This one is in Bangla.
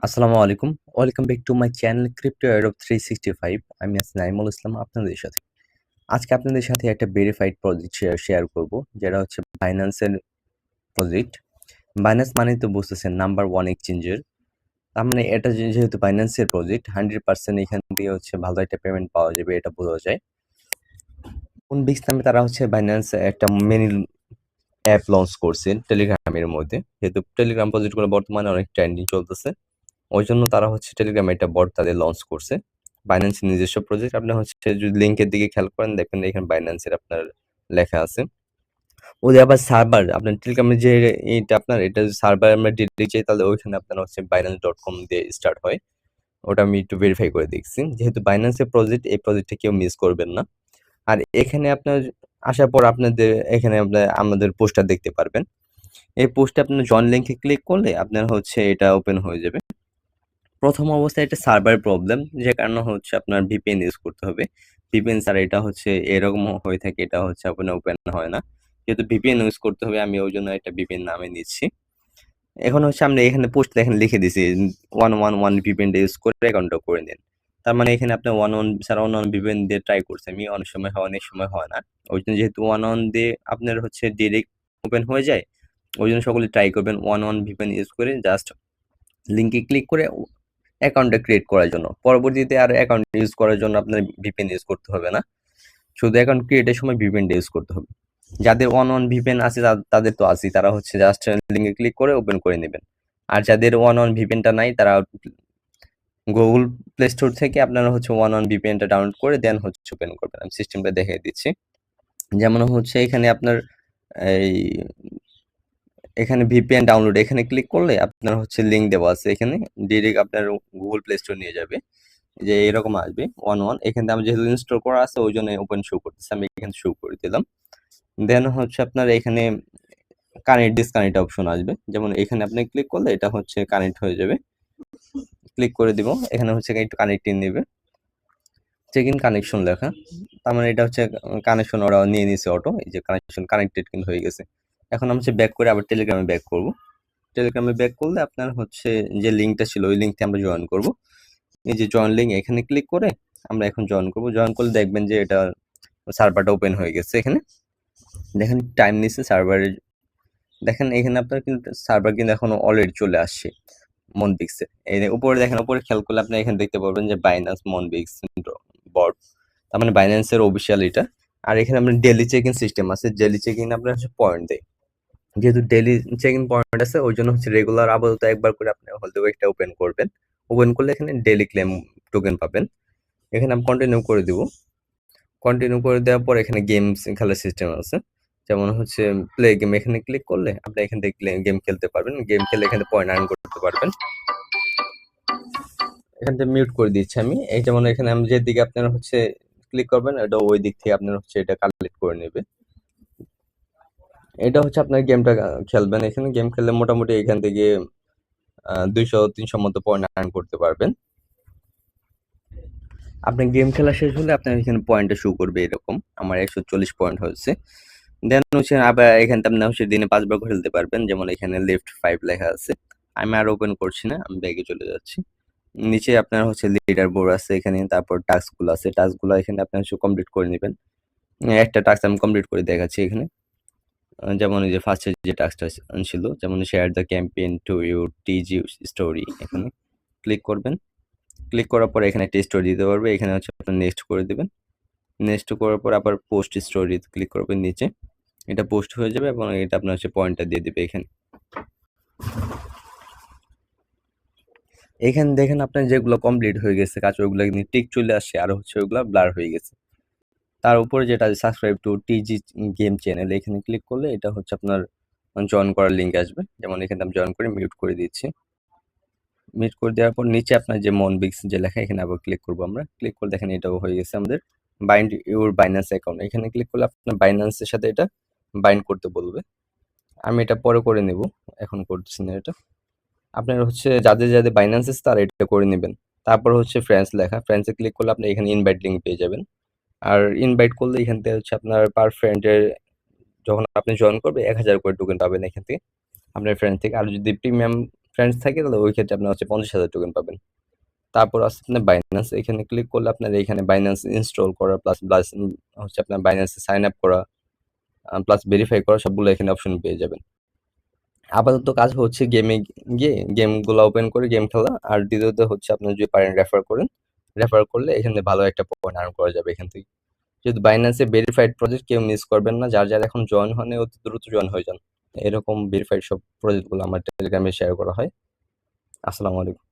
আসসালামু আলাইকুম। Welcome back to my channel crypto Adobe 365। আমি আছি নাইমুল ইসলাম আপনাদের সাথে। আজকে আপনাদের সাথে একটা ভেরিফাইড প্রজেক্ট শেয়ার করব, যেটা হচ্ছে বাইন্যান্সের প্রজেক্ট। বাইন্যান্স মানেই তো বুঝতেছেন নাম্বার 1 এক্সচেঞ্জের। তার মানে এটা যেহেতু বাইন্যান্সের প্রজেক্ট 100% এখান থেকে হচ্ছে ভালো একটা পেমেন্ট পাওয়া যাবে, এটা বোঝা যায়। কোনবিক্স নামে তারা হচ্ছে বাইন্যান্স একটা মিনি অ্যাপ লঞ্চ করছে টেলিগ্রামের মধ্যে। যেহেতু টেলিগ্রাম প্রজেক্টগুলো বর্তমানে অনেক ট্রেন্ডিং চলতেছে। ওইজন্য তারা হচ্ছে টেলিগ্রামে একটা বট তাদের লঞ্চ করছে। বাইন্যান্সের নিজস্ব প্রজেক্ট। আপনি হচ্ছে যদি লিংকের দিকে খেয়াল করেন, দেখবেন এখানে বাইন্যান্সের আপনার লেখা আছে। ওদের আবার সার্ভার আপনার টেলিগ্রামের যে এইটা আপনার এটা সার্ভার আমরা দিতে চাই, তাহলে ওইখানে আপনার হচ্ছে binance.com দিয়ে স্টার্ট হয়। ওটা আমি একটু ভেরিফাই করে দেখছি। যেহেতু বাইন্যান্সের প্রজেক্ট, এই প্রজেক্টটা কেউ মিস করবেন না। আর এখানে আপনার আসার পর আপনাদের এখানে আমাদের পোস্টটা দেখতে পারবেন। এই পোস্টে আপনার জয়েন লিংকে ক্লিক করলে আপনার হচ্ছে এটা ওপেন হয়ে যাবে। প্রথম অবস্থায় এটা সার্ভার প্রবলেম, যে কারণে হচ্ছে আপনার ভিপিএন ইউজ করতে হবে। ভিপিএন ছাড়া এটা হচ্ছে এরকম হয়ে থাকে, এটা হচ্ছে আপনার ওপেন হয় না। যেহেতু ভিপিএন ইউজ করতে হবে, আমি ওই জন্য একটা ভিপিএন নামে নিচ্ছি। এখন হচ্ছে আমরা এখানে পোস্ট দেখেন লিখে দিছি 111 ভিপিএনটা ইউজ করে অ্যাকাউন্টটা করে নিন। তার মানে এখানে আপনি 111 ছাড়া অন্য ভিপিএন দিয়ে ট্রাই করছি আমি, অনেক সময় হয় অনেক সময় হয় না। ওই জন্য যেহেতু 111 দিয়ে আপনার হচ্ছে ডিরেক্ট ওপেন হয়ে যায়, ওই জন্য সকলে ট্রাই করবেন 111 ভিপিএন ইউজ করে জাস্ট লিংকে ক্লিক করে অ্যাকাউন্টটা ক্রিয়েট করার জন্য। পরবর্তীতে আর অ্যাকাউন্ট ইউজ করার জন্য আপনার ভিপিএন ইউজ করতে হবে না। শুধু অ্যাকাউন্ট ক্রিয়েটের সময় ভিপিএনটা ইউজ করতে হবে। যাদের অন ভিপিএন আছে তাদের তো আছেই, তারা হচ্ছে জাস্ট লিংকে ক্লিক করে ওপেন করে নেবেন। আর যাদের অন ভিপিএনটা নাই, তারা গুগল প্লে স্টোর থেকে আপনারা হচ্ছে অন ভিপিএনটা ডাউনলোড করে দেন হচ্ছে ওপেন করবেন। আমি সিস্টেমটা দেখিয়ে দিচ্ছি। যেমন হচ্ছে এখানে আপনার এই এখানে ভিপিএন ডাউনলোড এখানে ক্লিক করলে আপনার হচ্ছে লিংক দেওয়া আছে, এখানে ডিরেক্ট আপনার গুগল প্লে স্টোর নিয়ে যাবে। যে এরকম আসবে 111। এখান থেকে আমি যেহেতু ইনস্টল করা আছে ওই জন্য ওপেন শো করতেছে, আমি এখানে শো করে দিলাম। দেন হচ্ছে আপনার এখানে কানেক্ট ডিসকানেক্ট অপশন আসবে। যেমন এখানে আপনি ক্লিক করলে এটা হচ্ছে কানেক্ট হয়ে যাবে। ক্লিক করে দিব, এখানে হচ্ছে একটু কানেক্টিং নেবে, চেক ইন কানেকশন লেখা। তার মানে এটা হচ্ছে কানেকশন ওরা নিয়ে নিছে অটো। এই যে কানেকশন কানেক্টেড কিন্তু হয়ে গেছে। এখন আমি হচ্ছে ব্যাক করে আবার টেলিগ্রামে ব্যাক করব। টেলিগ্রামে ব্যাক করলে আপনার হচ্ছে যে লিঙ্কটা ছিল ওই লিঙ্কটা আমরা জয়েন করব। এই যে জয়েন লিঙ্ক এখানে ক্লিক করে আমরা এখন জয়েন করব। জয়েন করলে দেখবেন যে এটা সার্ভারটা ওপেন হয়ে গেছে। এখানে দেখেন টাইম নিচ্ছে সার্ভারের। দেখেন এখানে আপনার কিন্তু সার্ভার কিন্তু এখন অলরেডি চলে আসছে মনবিক্সে। এই উপরে দেখেন, উপরে খেয়াল করলে আপনি এখানে দেখতে পারবেন যে বাইন্যান্স মনবিক্স বট। তার মানে বাইন্যান্সের অফিসিয়াল এটা। আর এখানে আপনার ডেলি চেক ইন সিস্টেম আছে। ডেলি চেক ইন আপনার হচ্ছে পয়েন্ট দেয়। যেহেতু ডেলি চেক ইন পয়েন্ট আছে ওই জন্য হচ্ছে রেগুলার আপাতত একবার করে আপনি হয়তো একটা ওপেন করবেন। ওপেন করলে এখানে ডেলি ক্লেম টোকেন পাবেন। এখানে আমি কন্টিনিউ করে দিব। কন্টিনিউ করে দেওয়ার পর এখানে গেমস খেলার সিস্টেম আছে। যেমন হচ্ছে প্লে গেম, এখানে ক্লিক করলে আপনি এখান থেকে গেম খেলতে পারবেন। গেম খেলে এখানে পয়েন্ট আর্ন করতে পারবেন। এখান থেকে মিউট করে দিচ্ছি আমি। এই যেমন এখানে আমি যেদিকে আপনার হচ্ছে ক্লিক করবেন, এটা ওই দিক থেকে আপনার হচ্ছে এটা কালেক্ট করে নেবে। এটা হচ্ছে আপনার গেমটা খেলবেন। এখানে গেম খেললে মোটামুটি এখান থেকে 200-300 মতো পয়েন্ট আর্ন করতে পারবেন। আপনি গেম খেলা শেষ হলে আপনার এখানে পয়েন্টটা শো করবে এরকম। আমার 140 পয়েন্ট হয়েছে। দেন হচ্ছে আবার এখান থেকে আপনি হচ্ছে দিনে 5 বার করে খেলতে পারবেন। যেমন এখানে লেফট 5 লেখা আছে। আমি আর ওপেন করছি না, আমি ব্যাগে চলে যাচ্ছি। নিচে আপনার হচ্ছে লিডার বোর্ড আছে এখানে, তারপর টাস্কগুলো আছে। টাস্কগুলো এখানে আপনি হচ্ছে কমপ্লিট করে নেবেন। একটা টাস্ক আমি কমপ্লিট করে দেখাচ্ছি এখানে। যেমন এই যে ফার্স্টে যে টাস্কটা ছিল, যেমন share the campaign to your টিজি story, এখানে ক্লিক করবেন। ক্লিক করার পরে এখানে একটা স্টোরি দিতে পারবে। এখানে হচ্ছে আপনার নেক্সট করে দেবেন। নেক্সট করার পর আবার পোস্ট স্টোরি ক্লিক করবেন নিচে। এটা পোস্ট হয়ে যাবে এবং এটা আপনার হচ্ছে পয়েন্টটা দিয়ে দিবে এখানে। এখানে দেখেন আপনার যেগুলো কমপ্লিট হয়ে গেছে কাজ, ওইগুলো কিন্তু টিক চলে আসছে, আর হচ্ছে ওইগুলো ব্লার হয়ে গেছে। তার উপরে যেটা সাবস্ক্রাইব টু টিজি গেম চ্যানেল, এখানে ক্লিক করলে এটা হচ্ছে আপনার জয়েন করার লিঙ্ক আসবে। যেমন এখানে আমি জয়েন করে মিউট করে দিচ্ছি। মিউট করে দেওয়ার পর নিচে আপনার যে মনবিক্স যে লেখা, এখানে আবার ক্লিক করবো আমরা। ক্লিক করে দেখেন এটাও হয়ে গেছে আমাদের বাইন্ড ইউর বাইন্যান্স অ্যাকাউন্ট। এখানে ক্লিক করলে আপনার বাইন্যান্সের সাথে এটা বাইন্ড করতে বলবে। আমি এটা পরে করে নেব, এখন করতেছি না এটা। আপনার হচ্ছে যাদের যাদের বাইন্যান্স আছে তারা এটা করে নেবেন। তারপর হচ্ছে ফ্রেন্ডস লেখা, ফ্রেন্ডসে ক্লিক করলে আপনি এখানে ইনভাইট লিঙ্ক পেয়ে যাবেন। আর ইনভাইট করলে এখান থেকে হচ্ছে আপনার পার ফ্রেন্ডের যখন আপনি জয়েন করবে 1000 করে টোকেন পাবেন এখান থেকে আপনার ফ্রেন্ড থেকে। আর যদি প্রিমিয়াম ফ্রেন্ডস থাকে তাহলে ওই ক্ষেত্রে আপনার হচ্ছে 50,000 টোকেন পাবেন। তারপর আছে আপনার বাইন্যান্স, এখানে ক্লিক করলে আপনার এখানে বাইন্যান্স ইনস্টল করা প্লাস প্লাস হচ্ছে আপনার বাইন্যান্সে সাইন আপ করা প্লাস ভেরিফাই করা সবগুলো এখানে অপশন পেয়ে যাবেন। আপাতত কাজ হচ্ছে গেমে গিয়ে গেমগুলো ওপেন করে গেম খেলা, আর দ্বিতীয়ত হচ্ছে আপনি যদি পারেন রেফার করেন, রেফার করলে এখানে ভালো একটা পয়েন্ট আর্ন করা যাবে এখান থেকে। যেহেতু বাইন্যান্সে ভেরিফাইড প্রজেক্ট কেউ মিস করবেন না, যার যার এখন জয়েন হন অতি দ্রুত জয়েন হয়ে যান। এরকম ভেরিফাইড সব প্রজেক্টগুলো আমার টেলিগ্রামে শেয়ার করা হয়। আসসালামু আলাইকুম।